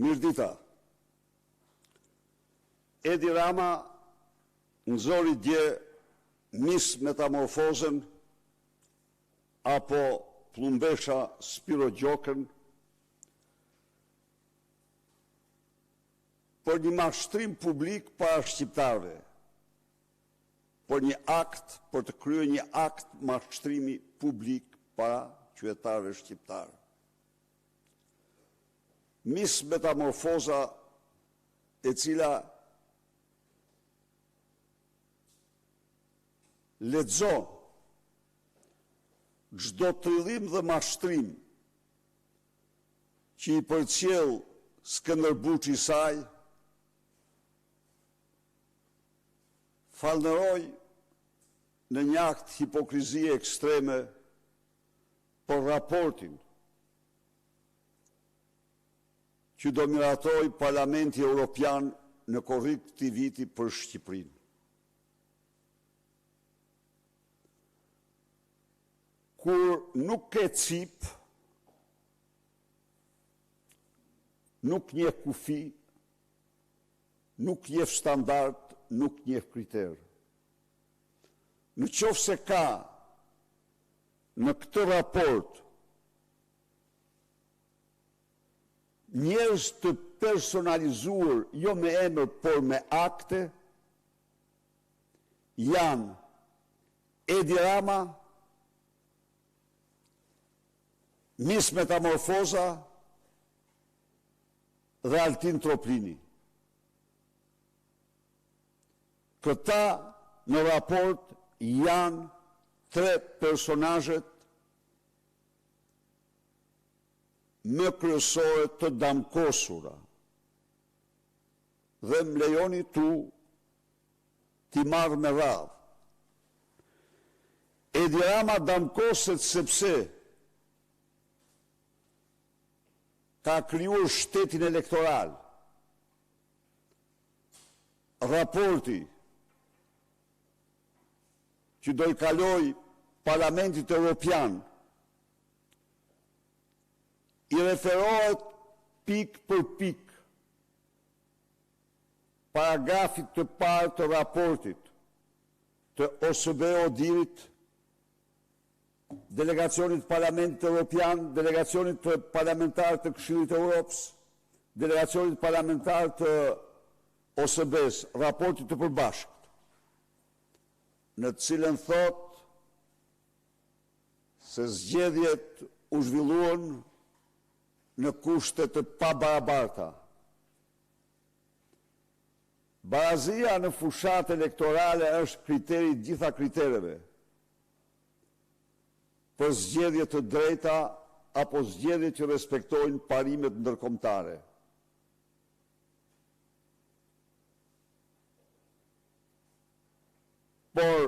Mirdita. Edi Rama nëzori dje Miss Metamorfozën apo Plumbesha Spiro Gjokën për një mashtrim publik para shqiptarëve, për një akt, për të kryer një akt mashtrimi publik para qytetarëve shqiptarë. Miss Metamorfoza, e cila lexon çdo trillim dhe mashtrim që i përcjell Skënderbuçi i saj, falënderoj në një akt hipokrizie ekstreme për raportin që do miratoj Parlamenti Evropian në korrik të këtij viti për Shqipërinë. Kur nuk ke cip, nuk njeh kufi, nuk njeh standard, nuk njeh kriter. Në qoftë se ka në këtë raport njerëz të personalizuar, jo me emër, por me akte, janë Edi Rama, Miss Metamorfoza dhe Altin Troplini. Këta në raport janë 3 personazhet më kryesore të damkosura. Dhe më lejoni t'i marrë me radhë. Edi Rama damkoset sepse ka krijuar shtetin elektoral. Raporti që do i kaloj Parlamentit Evropian i referohet pik për pik paragrafit të parë të raportit të OSBE-ODIHR-it, delegacionit Parlamentit Evropian, delegacionit të parlamentar të Këshillit të Evropës, delegacionit parlamentar të OSBE-s, raportit të përbashkët, në të cilën thot se zgjedhjet u zhvilluan në kushte të pabarabarta. Barazia në fushat elektorale është kriteri i gjitha kritereve për zgjedhje të drejta apo zgjedhje që respektojnë parimet ndërkombëtare. Por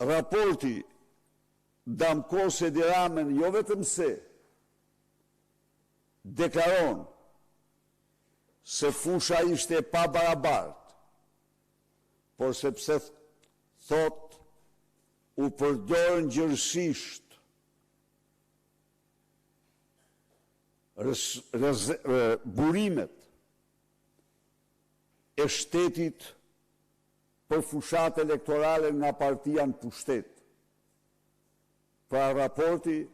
raporti damkos Edi Ramën jo vetëm se deklaron se fusha ishte e pabarabart, por sepse thot u përdorën gjërësisht burimet e shtetit për fushat elektorale nga partia në pushtet. Pra raporti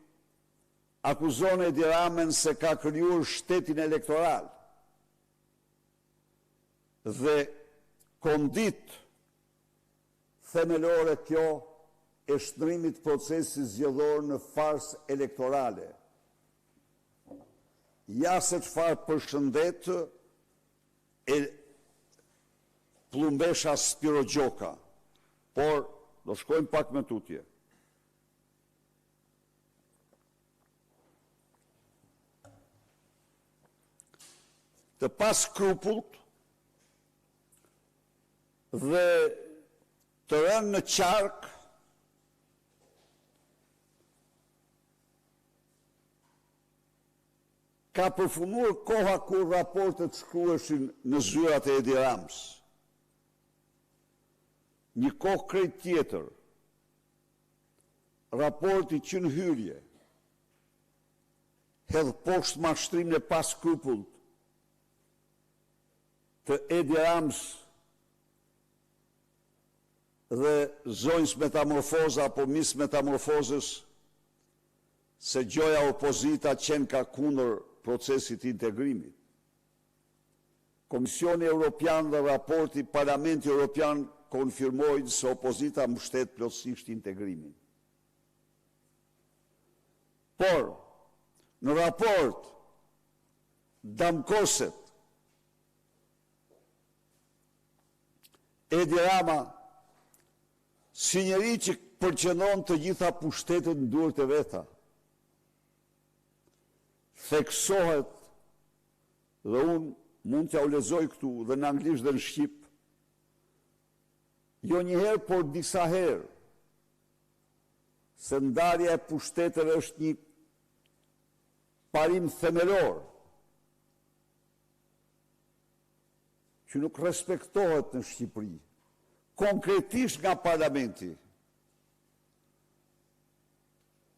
akuzon Edi Ramën se ka krijuar shtetin elektoral dhe kondit themelore kjo e shtrimit procesit zgjedhor në farsë elektorale. Ja se çfarë përshëndet e Plumbesha Spiro Gjoka, por do shkojmë pak me tutje. Të pas skrupullt dhe të rënë në qark ka përfunduar koha kur raportet shkruheshin në zyrat e Edi Ramës. Një kohë krejt tjetër, raporti që në hyrje hedh poshtë mashtrimin e pa skrupullt të Edi Rams dhe zonjës metamorfoza apo mis metamorfozës se gjoja opozita qenë ka kundër procesit integrimit. Komisioni Europian dhe raporti Parlamenti Europian konfirmojnë se opozita mbështet plotësisht integrimin. Por, në raport, damkoset, Edi Rama, si njeri që përqendron të gjitha pushtetet në duart e veta, theksohet, dhe unë mund t'ja u lexoj këtu dhe në anglisht dhe në shqip, jo njëherë, por disa herë, se ndarja e pushteteve është një parim themelor, që nuk respektohet në Shqipëri, konkretisht nga parlamenti.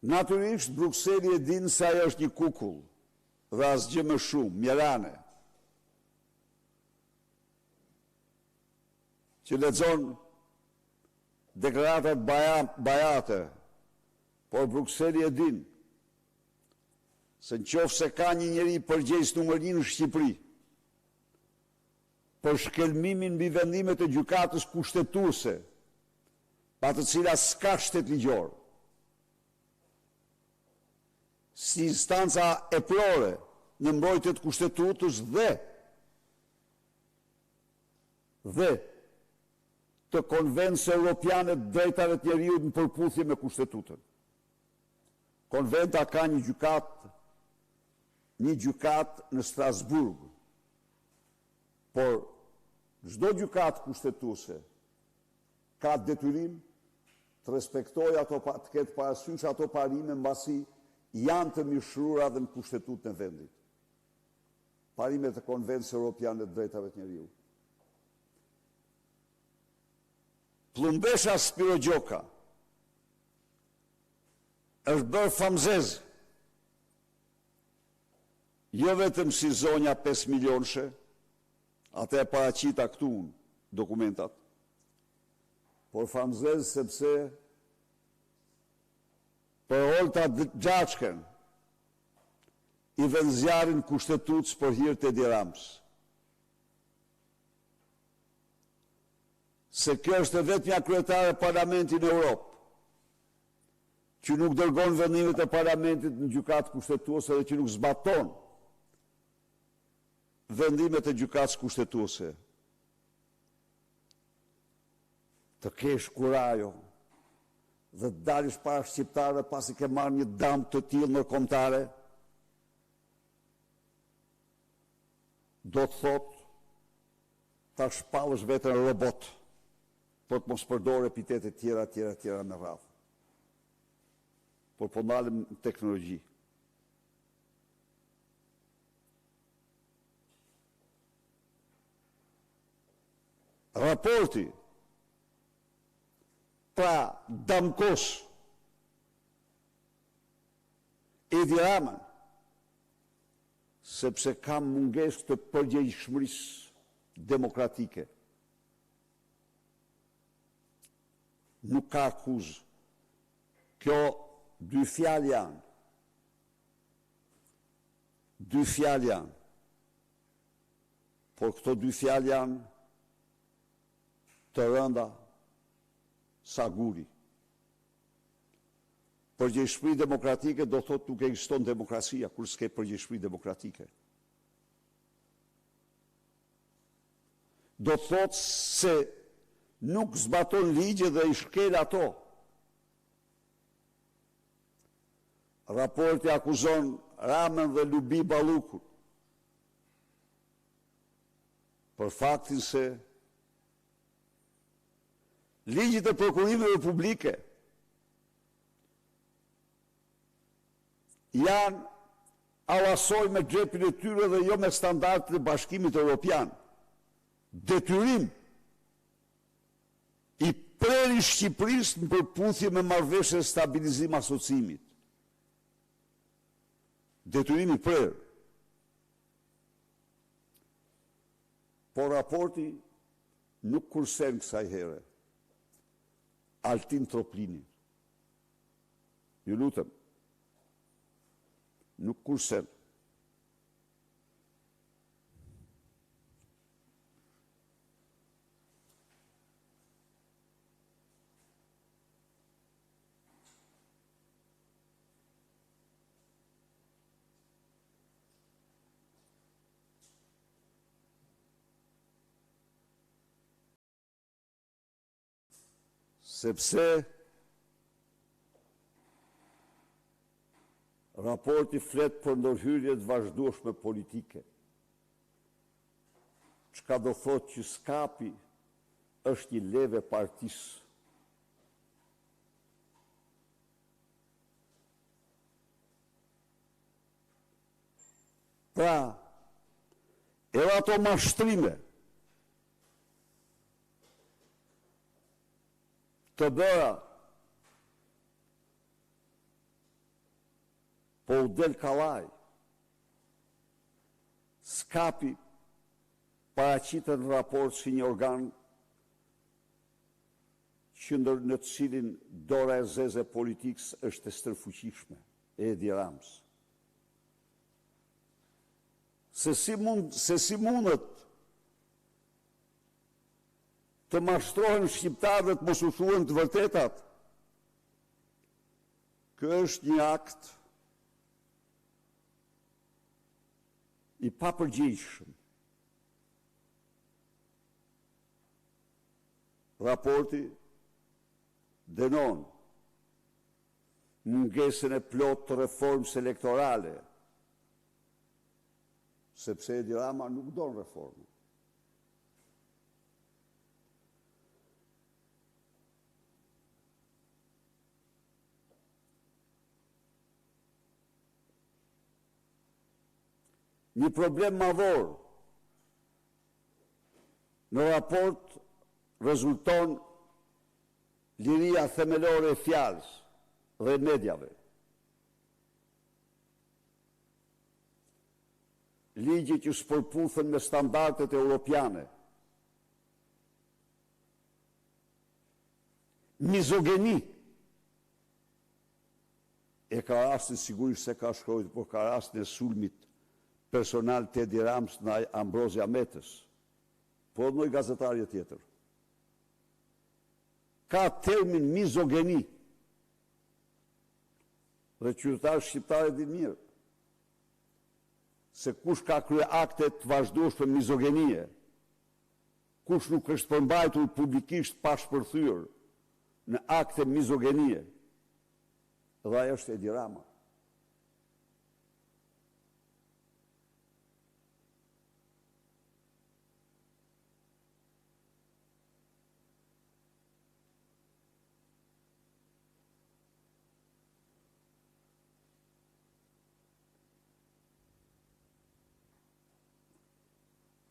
Natyrisht, Brukseli e dinë se ajo është një kukull, dhe asgjë më shumë, mjerane, që lexon deklaratat bajate, por Brukseli e din se në qoftë se ka një njeri përgjegjës numër 1 në Shqipëri për shkelmimin mbi vendimet e gjykatës kushtetuese, pa të cilat s'ka shtet ligjor, si instanca eprore në mbrojtje të kushtetutës dhe të Konventës Europiane të Drejtave të Njeriut në përputhje me kushtetutën. Konventa ka një gjykat në Strasburg, por çdo gjykat kushtetuese ka detyrim të respektojë ato, të ketë parasysh ato parime mbasi janë të mishruara dhe në kushtetutën e vendit. Parimet e Konventës Europiane të Drejtave të Njeriut. Plumbesha Spiro Gjoka është bërë famzez, jo vetëm si zonja 5 milionëshe, atë e paraqita këtu dokumentat, por famzez sepse për Olta Gjaçken i vën zjarrin kushtetutës për hir të Edi Ramës. Se kjo është vetmja kryetare e Parlamentit në Europë, që nuk dërgon vendimet e Parlamentit në gjykatë kushtetuese dhe që nuk zbaton vendimet e gjykatës kushtetuese. Të kesh kurajo dhe të dalësh para shqiptarëve pasi ke marrë një dëm të tillë ndërkombëtare, do të thotë ta shpallësh veten robot, por të mos përdor epitete tjera me radhë. Por po ndalem në teknologji. Raporti pra damkos Edi Ramën, sepse kam mungesë të përgjegjshmërisë demokratike. Nuk ka akuzë. Kjo dy fjalë janë. Por këto dy fjalë janë të rënda sa guri. Përgjegjësi demokratike do thotë nuk ekziston demokracia kur s'ke përgjegjësi demokratike. Do thotë se nuk zbaton ligje dhe i shkel ato. Raporti akuzon Ramën dhe Lubi Ballukun për faktin se ligjit e prokurimeve publike janë allasoj me xhepin e tyre dhe jo me standardet e Bashkimit Evropian. Detyrim i prerë i Shqipërisë në përputhje me marrëveshjen e stabilizim asociimit. Detyrim i prerë. por raporti nuk kursen kësaj here Altin Troplinin. Ju lutem, nuk kursen. Sepse raporti flet për ndërhyrjet vazhdueshme politike, çka do thotë që skapi është një leve partisë. Pra, edhe ato mashtrime të bëra po u del kallaj, skapi paraqiten në raport si një organ që në të cilin dora e zeze politikës është e stërfuqishme, e Edi Ramës. Se si mundet të mashtrohen shqiptarët mos u thuhen të vërtetat? Ky është një akt i papërgjegjshëm. Raporti dënon mungesën e plotë të reformës elektorale, sepse Edi Rama nuk don reformë. Një problem madhor në raport rezulton liria themelore e fjalës dhe mediave. Ligje që s'përputhen me standardet europiane. Mizogeni. E ka rastin sigurisht se ka shkruar, por ka rastin e sulmit personal të Edi Ramës në Ambrozia Metës, por në gazetarje tjetër. Ka termin mizogeni, dhe qytetarë shqiptarë din mirë, se kush ka krye akte të vazhdueshme mizogenie, kush nuk është përmbajtur publikisht pa shpërthyer në akte mizogenie, dhe ajo është Edi Rama.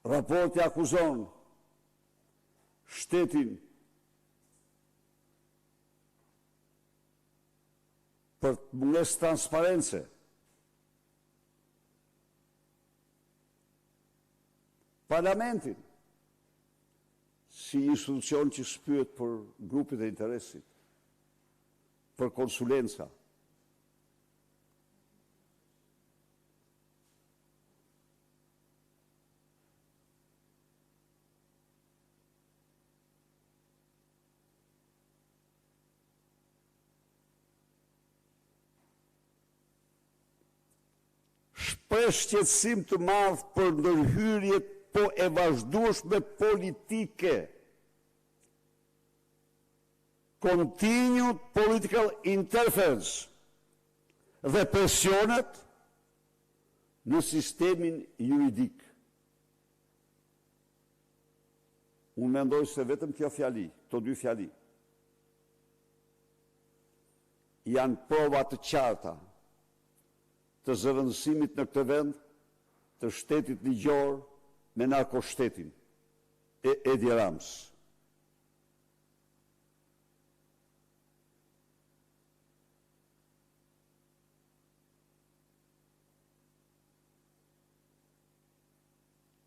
Raporti akuzon shtetin për mungesë transparence, parlamentin si institucion që shpyet për grupit e interesit, për konsulenca. Për shqetësim të madh për ndërhyrjet po e vazhdueshme politike. Continued political interference dhe presionet në sistemin juridik. Unë mendoj se vetëm kjo fjali, këto dy fjali, janë prova të qarta të zëvendësimit në këtë vend të shtetit ligjor me narkoshtetin e Edi Ramës.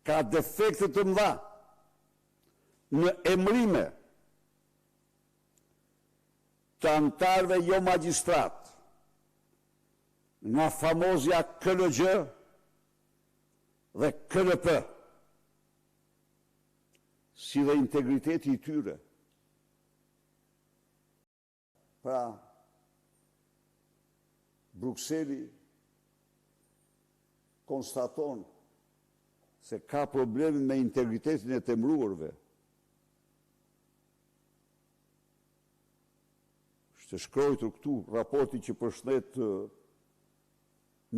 Ka defekte të mëdha në emrime të antarëve jo magjistrat nga famozja KLG dhe KLP, si dhe integriteti i tyre. Pra, Brukseli konstaton se ka probleme me integritetin e temruarve. Është shkruar këtu raporti që përshëndet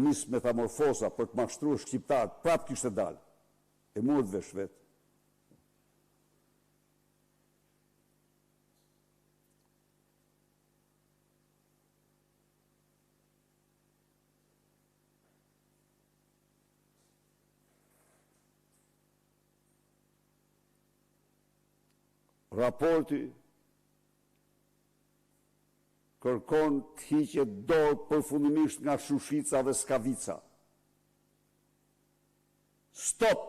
nis metamorfoza për të mashtruar shqiptarët, prapë kishte dalë. E morët vesh vetë. Raporti kërkon të hiqet dorë përfundimisht nga Shushica dhe Skavica. Stop!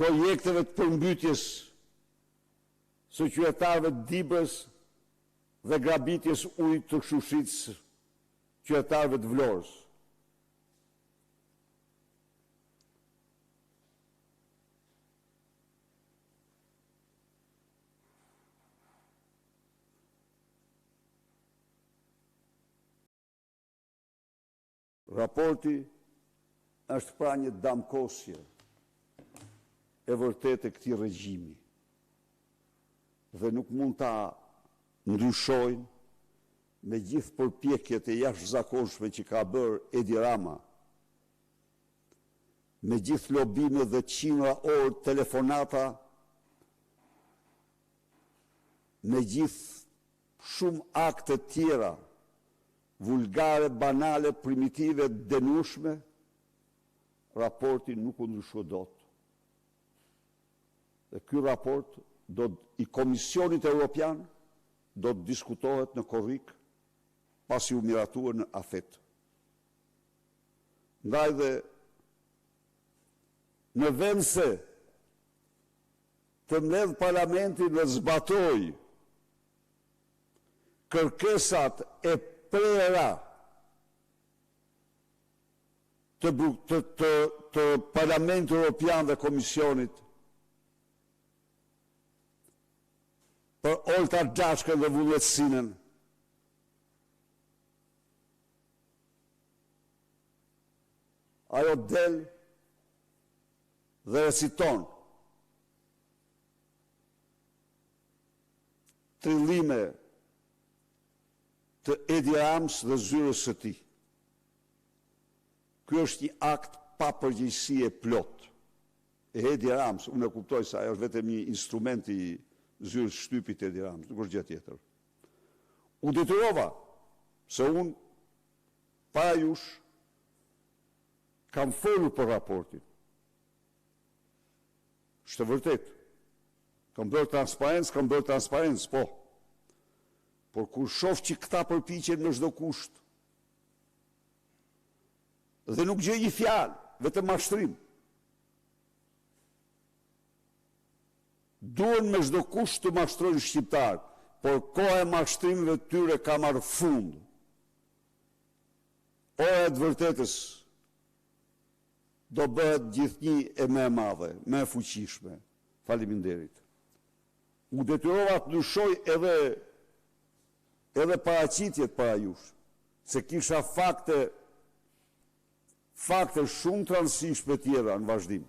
Projekteve të përmbytjes së qytetarëve të Dibrës dhe grabitjes ujit të Shushicës qytetarëve të Vlorës. Raporti është pra një damkosje e vërtet e këtij regjimi dhe nuk mund ta ndryshojnë me gjithë përpjekjet e jashtëzakonshme që ka bërë Edi Rama, me gjithë lobimet dhe qindra orë telefonata, me gjithë shumë akte tjera vulgare, banale, primitive, denueshme, raporti nuk u ndryshoi dot. Dhe ky raport i Komisionit Evropian do të diskutohet në korrik pasi u miratuar në AFET. Ndaj dhe në vend se të mbledh Parlamenti dhe zbatoj kërkesat e prera të Parlamentit Evropian dhe Komisionit për Olta Gjashkën dhe vullnetësinën, ajo del dhe reciton trillime të Edi Ramës dhe zyrës së tij. Ky është një akt pa përgjegjësie plot. E Edi Ramës, unë e kuptoj se ajo është vetëm një instrument i zyrës shtypit të Edi Ramës, nuk është gjë tjetër. U detyrova se unë para jush kam folur për raportin. Është vërtet. Kam bërë transparencë, po. Por kur shoh që këta përpiqen me çdo kusht, dhe nuk gjej një fjalë, vetëm mashtrim. Duhen me çdo kusht të mashtrojnë shqiptarët, por koha e mashtrimeve të tyre ka marrë fund. Ora e të vërtetës do bëhet gjithnjë e më e madhe, më e fuqishme. Faleminderit. U detyrova të ndryshoj edhe paraqitjet para jush, se kisha fakte shumë të rëndësishme tjera në vazhdim.